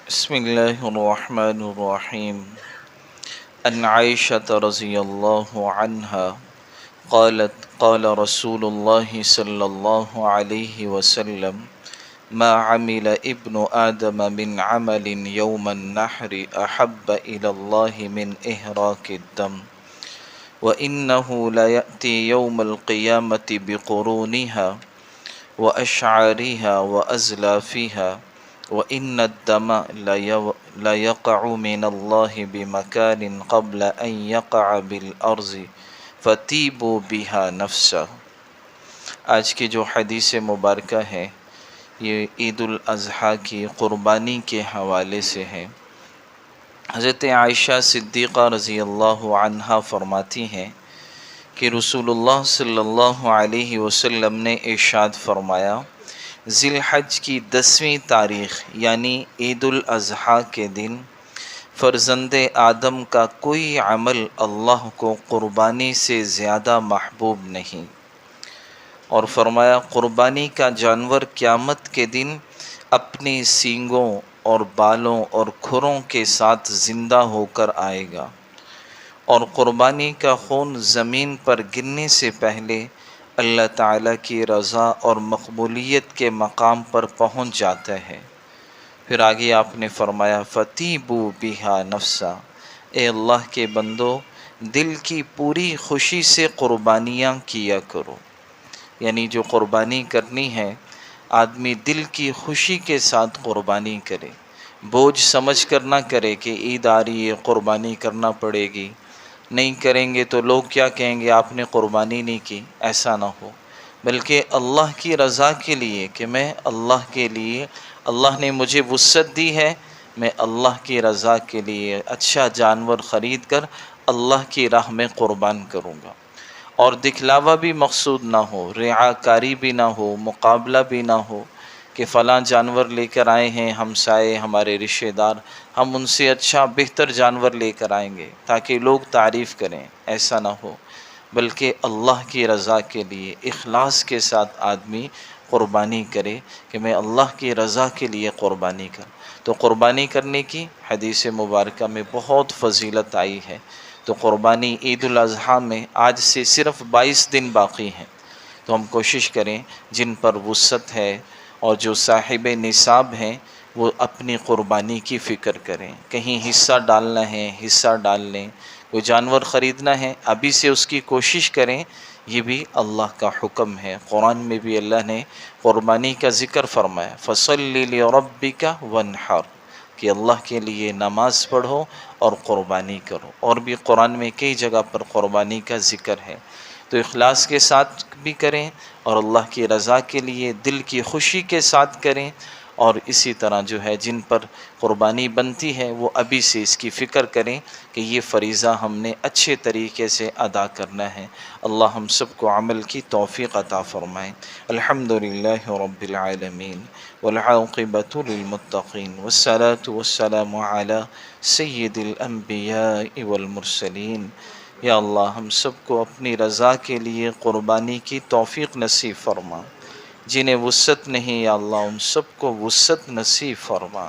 بسم الله الرحمن الرحيم. عن عائشة رضي الله عنها قالت قال رسول الله صلى الله عليه وسلم ما عمل ابن آدم من عمل يوم النحر أحب إلى الله من إهراق الدم وإنه ليأتي يوم القيامة بقرونها وأشعارها وأزلافها وإن الدم ليقع من الله بمكان قبل أن يقع بالأرض فطيبوا بها نفسا. آج کی جو حدیث مبارکہ ہے یہ عید الاضحیٰ کی قربانی کے حوالے سے ہے. حضرت عائشہ صدیقہ رضی اللہ عنہا فرماتی ہیں کہ رسول اللہ صلی اللہ علیہ وسلم نے ارشاد فرمایا، ذی الحج کی 10ویں تاریخ یعنی عید الاضحیٰ کے دن فرزند آدم کا کوئی عمل اللہ کو قربانی سے زیادہ محبوب نہیں، اور فرمایا قربانی کا جانور قیامت کے دن اپنی سینگوں اور بالوں اور کھروں کے ساتھ زندہ ہو کر آئے گا، اور قربانی کا خون زمین پر گرنے سے پہلے اللہ تعالیٰ کی رضا اور مقبولیت کے مقام پر پہنچ جاتا ہے. پھر آگے آپ نے فرمایا فَطِيبُوا بِهَا نَفْسًا، اے اللہ کے بندو دل کی پوری خوشی سے قربانیاں کیا کرو. یعنی جو قربانی کرنی ہے آدمی دل کی خوشی کے ساتھ قربانی کرے، بوجھ سمجھ کر نہ کرے کہ عید آ رہی ہے قربانی کرنا پڑے گی، نہیں کریں گے تو لوگ کیا کہیں گے آپ نے قربانی نہیں کی. ایسا نہ ہو، بلکہ اللہ کی رضا کے لیے کہ میں اللہ کے لیے، اللہ نے مجھے وسعت دی ہے، میں اللہ کی رضا کے لیے اچھا جانور خرید کر اللہ کی راہ میں قربان کروں گا. اور دکھلاوا بھی مقصود نہ ہو، رعاکاری بھی نہ ہو، مقابلہ بھی نہ ہو کہ فلاں جانور لے کر آئے ہیں ہمسائے ہمارے رشتہ دار، ہم ان سے اچھا بہتر جانور لے کر آئیں گے تاکہ لوگ تعریف کریں. ایسا نہ ہو، بلکہ اللہ کی رضا کے لیے اخلاص کے ساتھ آدمی قربانی کرے کہ میں اللہ کی رضا کے لیے قربانی کر. تو قربانی کرنے کی حدیث مبارکہ میں بہت فضیلت آئی ہے. تو قربانی عید الاضحیٰ میں آج سے صرف 22 دن باقی ہیں، تو ہم کوشش کریں جن پر وسعت ہے اور جو صاحب نصاب ہیں وہ اپنی قربانی کی فکر کریں. کہیں حصہ ڈالنا ہے حصہ ڈال لیں، کوئی جانور خریدنا ہے ابھی سے اس کی کوشش کریں. یہ بھی اللہ کا حکم ہے. قرآن میں بھی اللہ نے قربانی کا ذکر فرمایا فَصَلِّ لِرَبِّكَ وَانْحَرْ، کہ اللہ کے لیے نماز پڑھو اور قربانی کرو. اور بھی قرآن میں کئی جگہ پر قربانی کا ذکر ہے. تو اخلاص کے ساتھ بھی کریں اور اللہ کی رضا کے لیے دل کی خوشی کے ساتھ کریں. اور اسی طرح جو ہے جن پر قربانی بنتی ہے وہ ابھی سے اس کی فکر کریں کہ یہ فریضہ ہم نے اچھے طریقے سے ادا کرنا ہے. اللہ ہم سب کو عمل کی توفیق عطا فرمائے. الحمدللہ رب العالمین والعاقبۃ للمتقین والصلاة والسلام علی سید الانبیاء والمرسلین. یا اللہ ہم سب کو اپنی رضا کے لیے قربانی کی توفیق نصیب فرما. جنہیں وسعت نہیں یا اللہ ان سب کو وسعت نصیب فرما.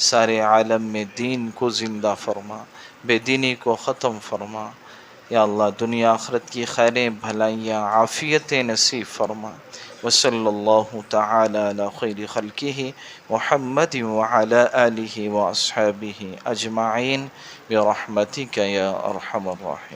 سارے عالم میں دین کو زندہ فرما، بے دینی کو ختم فرما. یا اللہ دنیا آخرت کی خیریں بھلائیاں عافیتیں نصیب فرما. وصلی اللہ تعالی علی خیر خلقہ محمد وعلی آلہ واصحابہ اجمعین برحمتک یا ارحم الراحمین.